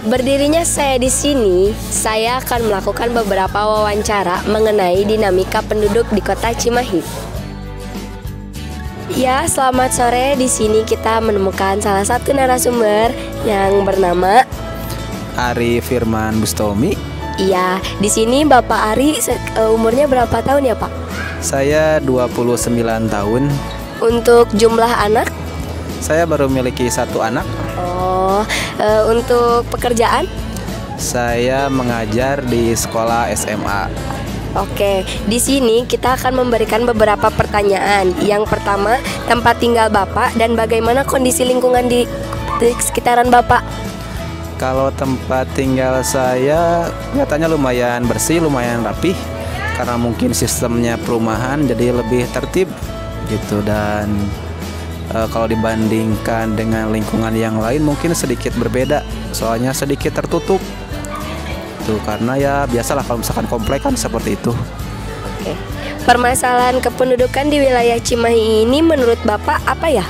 Berdirinya saya di sini, saya akan melakukan beberapa wawancara mengenai dinamika penduduk di kota Cimahi. Ya, selamat sore. Di sini kita menemukan salah satu narasumber yang bernama Ari Firman Bustomi. Iya, di sini Bapak Ari umurnya berapa tahun ya, Pak? Saya 29 tahun. Untuk jumlah anak? Saya baru memiliki satu anak. Oh, untuk pekerjaan? Saya mengajar di sekolah SMA. Oke, di sini kita akan memberikan beberapa pertanyaan. Yang pertama, tempat tinggal Bapak dan bagaimana kondisi lingkungan di sekitaran Bapak? Kalau tempat tinggal saya kelihatannya lumayan bersih, lumayan rapih. Karena mungkin sistemnya perumahan jadi lebih tertib gitu. Dan kalau dibandingkan dengan lingkungan yang lain mungkin sedikit berbeda. Soalnya sedikit tertutup tuh, karena ya biasalah kalau misalkan komplek kan seperti itu. Oke. Permasalahan kependudukan di wilayah Cimahi ini menurut Bapak apa ya?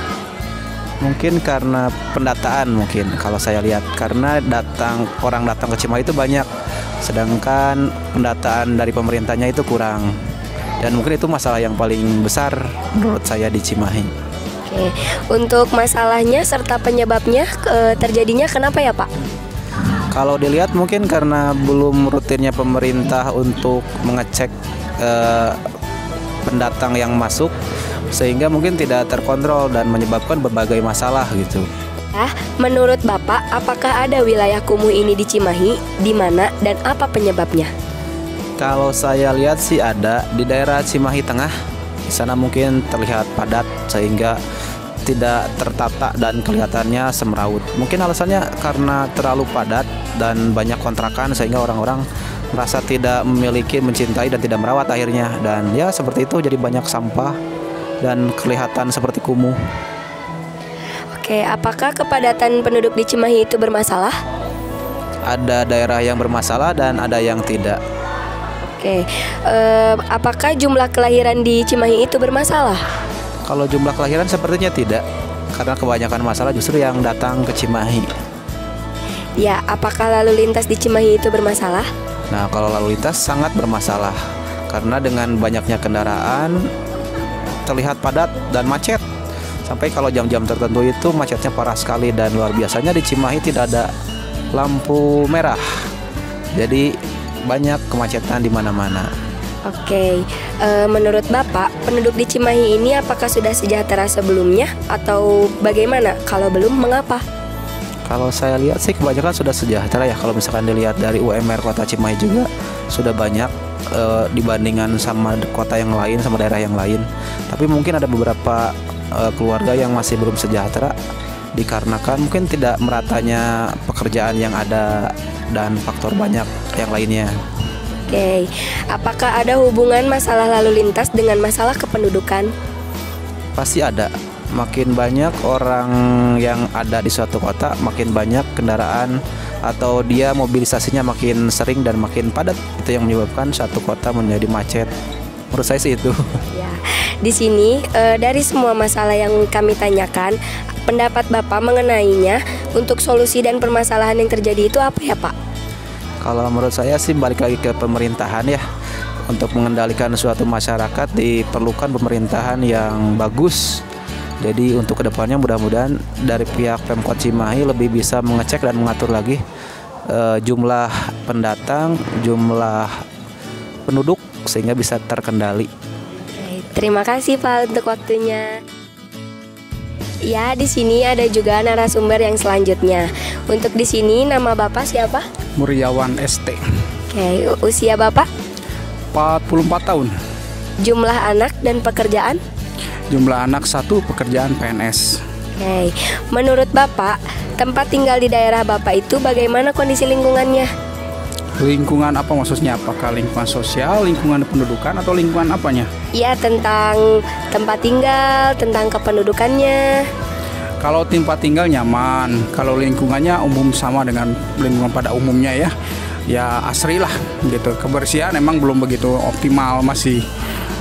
Mungkin karena pendataan, mungkin kalau saya lihat, karena orang datang ke Cimahi itu banyak, sedangkan pendataan dari pemerintahnya itu kurang. Dan mungkin itu masalah yang paling besar menurut saya di Cimahi. Oke. Untuk masalahnya serta penyebabnya terjadinya kenapa ya, Pak? Kalau dilihat mungkin karena belum rutinnya pemerintah untuk mengecek pendatang yang masuk, sehingga mungkin tidak terkontrol dan menyebabkan berbagai masalah gitu. Menurut Bapak, apakah ada wilayah kumuh ini di Cimahi, di mana dan apa penyebabnya? Kalau saya lihat sih ada di daerah Cimahi Tengah. Di sana mungkin terlihat padat sehingga tidak tertata dan kelihatannya semrawut. Mungkin alasannya karena terlalu padat dan banyak kontrakan sehingga orang-orang merasa tidak memiliki, mencintai dan tidak merawat akhirnya. Dan ya seperti itu, jadi banyak sampah dan kelihatan seperti kumuh. Oke, apakah kepadatan penduduk di Cimahi itu bermasalah? Ada daerah yang bermasalah dan ada yang tidak. Oke, apakah jumlah kelahiran di Cimahi itu bermasalah? Kalau jumlah kelahiran sepertinya tidak, karena kebanyakan masalah justru yang datang ke Cimahi. Ya, apakah lalu lintas di Cimahi itu bermasalah? Nah, kalau lalu lintas sangat bermasalah, karena dengan banyaknya kendaraan terlihat padat dan macet. Sampai kalau jam-jam tertentu itu macetnya parah sekali, dan luar biasanya di Cimahi tidak ada lampu merah. Jadi banyak kemacetan di mana-mana. Oke, menurut Bapak, penduduk di Cimahi ini apakah sudah sejahtera sebelumnya atau bagaimana? Kalau belum, mengapa? Kalau saya lihat sih kebanyakan sudah sejahtera ya. Kalau misalkan dilihat dari UMR kota Cimahi juga sudah banyak dibandingkan sama kota yang lain, sama daerah yang lain. Tapi mungkin ada beberapa keluarga yang masih belum sejahtera dikarenakan mungkin tidak meratanya pekerjaan yang ada dan faktor banyak yang lainnya. Oke, apakah ada hubungan masalah lalu lintas dengan masalah kependudukan? Pasti ada. Makin banyak orang yang ada di suatu kota, makin banyak kendaraan atau dia mobilisasinya makin sering dan makin padat. Itu yang menyebabkan satu kota menjadi macet. Menurut saya sih itu. Ya, di sini dari semua masalah yang kami tanyakan, pendapat Bapak mengenainya untuk solusi dan permasalahan yang terjadi itu apa ya, Pak? Kalau menurut saya sih balik lagi ke pemerintahan ya. Untuk mengendalikan suatu masyarakat diperlukan pemerintahan yang bagus. Jadi untuk kedepannya mudah-mudahan dari pihak Pemkot Cimahi lebih bisa mengecek dan mengatur lagi jumlah pendatang, jumlah penduduk sehingga bisa terkendali. Oke, terima kasih Pak untuk waktunya. Ya, di sini ada juga narasumber yang selanjutnya. Untuk di sini nama Bapak siapa? Muryawan ST. Oke, usia Bapak? 44 tahun. Jumlah anak dan pekerjaan? Jumlah anak 1, pekerjaan PNS. Oke, menurut Bapak, tempat tinggal di daerah Bapak itu bagaimana kondisi lingkungannya? Lingkungan apa maksudnya? Apakah lingkungan sosial, lingkungan pendudukan, atau lingkungan apanya? Ya, tentang tempat tinggal, tentang kependudukannya. Kalau tempat tinggal nyaman, kalau lingkungannya umum sama dengan lingkungan pada umumnya ya. Ya asri lah gitu. Kebersihan emang belum begitu optimal, masih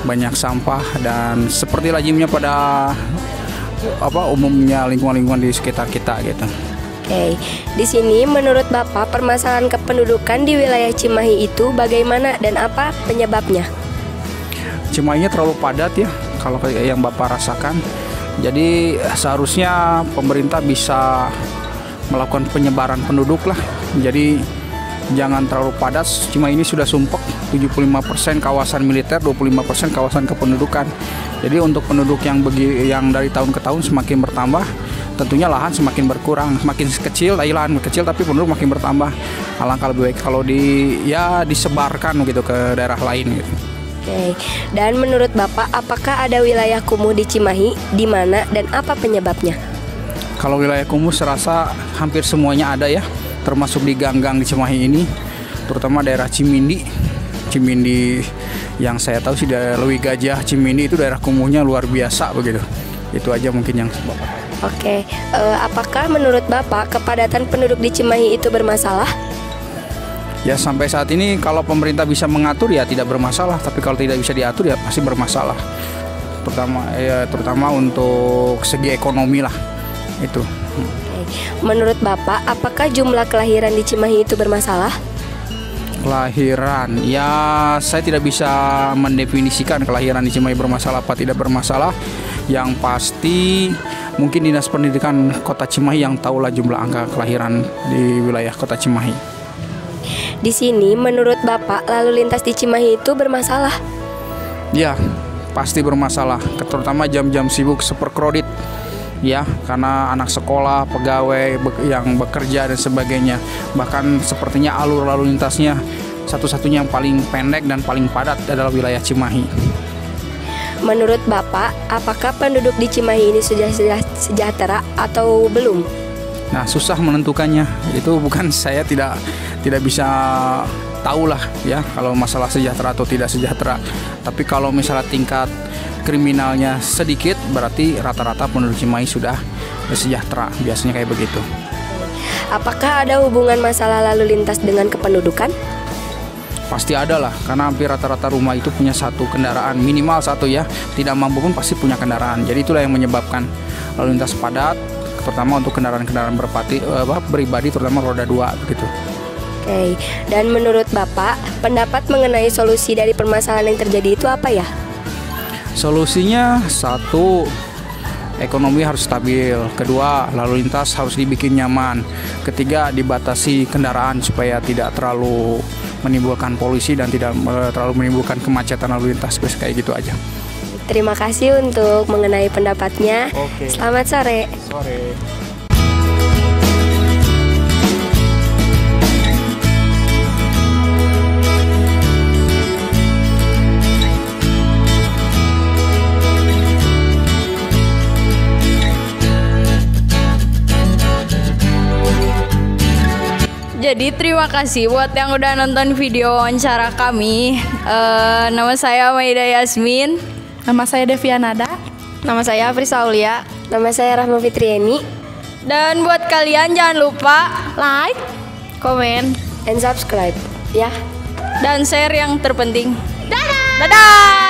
banyak sampah dan seperti lazimnya pada umumnya lingkungan-lingkungan di sekitar kita gitu. Oke, di sini menurut Bapak permasalahan kependudukan di wilayah Cimahi itu bagaimana dan apa penyebabnya? Cimahinya terlalu padat ya, kalau kayak yang Bapak rasakan. Jadi seharusnya pemerintah bisa melakukan penyebaran penduduk lah. Jadi jangan terlalu padat. Cimahi ini sudah sumpek, 75% kawasan militer, 25% kawasan kependudukan. Jadi untuk penduduk yang dari tahun ke tahun semakin bertambah, tentunya lahan semakin berkurang, semakin kecil, lahan kecil tapi penduduk makin bertambah. Alangkah lebih baik kalau disebarkan gitu ke daerah lain gitu. Oke, dan menurut Bapak apakah ada wilayah kumuh di Cimahi, di mana dan apa penyebabnya? Kalau wilayah kumuh serasa hampir semuanya ada ya, termasuk di gang-gang di Cimahi ini, terutama daerah Cimindi yang saya tahu sih daerah Lewi Gajah, Cimindi itu daerah kumuhnya luar biasa begitu. Itu aja mungkin yang Bapak. Oke, apakah menurut Bapak kepadatan penduduk di Cimahi itu bermasalah? Ya sampai saat ini kalau pemerintah bisa mengatur ya tidak bermasalah, tapi kalau tidak bisa diatur ya pasti bermasalah. Terutama untuk segi ekonomi lah itu. Oke. Menurut Bapak apakah jumlah kelahiran di Cimahi itu bermasalah? Kelahiran, ya saya tidak bisa mendefinisikan kelahiran di Cimahi bermasalah apa tidak bermasalah. Yang pasti mungkin Dinas Pendidikan Kota Cimahi yang tahulah jumlah angka kelahiran di wilayah Kota Cimahi. Di sini menurut Bapak lalu lintas di Cimahi itu bermasalah? Ya, pasti bermasalah, terutama jam-jam sibuk super crowded. Ya, karena anak sekolah, pegawai yang bekerja dan sebagainya. Bahkan sepertinya alur lalu lintasnya satu-satunya yang paling pendek dan paling padat adalah wilayah Cimahi. Menurut Bapak, apakah penduduk di Cimahi ini sudah sejahtera atau belum? Nah, susah menentukannya. Itu bukan saya tidak bisa tahu lah ya kalau masalah sejahtera atau tidak sejahtera. Tapi kalau misalnya tingkat kriminalnya sedikit, berarti rata-rata penduduk Cimahi sudah sejahtera. Biasanya kayak begitu. Apakah ada hubungan masalah lalu lintas dengan kependudukan? Pasti ada lah, karena hampir rata-rata rumah itu punya satu kendaraan, minimal satu ya. Tidak mampu pun pasti punya kendaraan. Jadi itulah yang menyebabkan lalu lintas padat, terutama untuk kendaraan-kendaraan pribadi, terutama roda 2 begitu. Oke, dan menurut Bapak, pendapat mengenai solusi dari permasalahan yang terjadi itu apa ya? Solusinya satu, ekonomi harus stabil. Kedua, lalu lintas harus dibikin nyaman. Ketiga, dibatasi kendaraan supaya tidak terlalu menimbulkan polusi dan tidak terlalu menimbulkan kemacetan lalu lintas. Kayak gitu aja. Terima kasih untuk mengenai pendapatnya. Oke. Selamat sore. Sore. Jadi terima kasih buat yang udah nonton video wawancara kami. Nama saya Maida Yasmin. Nama saya Devianada. Nama saya Afrisa Aulia. Nama saya Rahma Fitriani. Dan buat kalian jangan lupa Like, komen, and subscribe ya. dan share yang terpenting. Dadah! Dadah!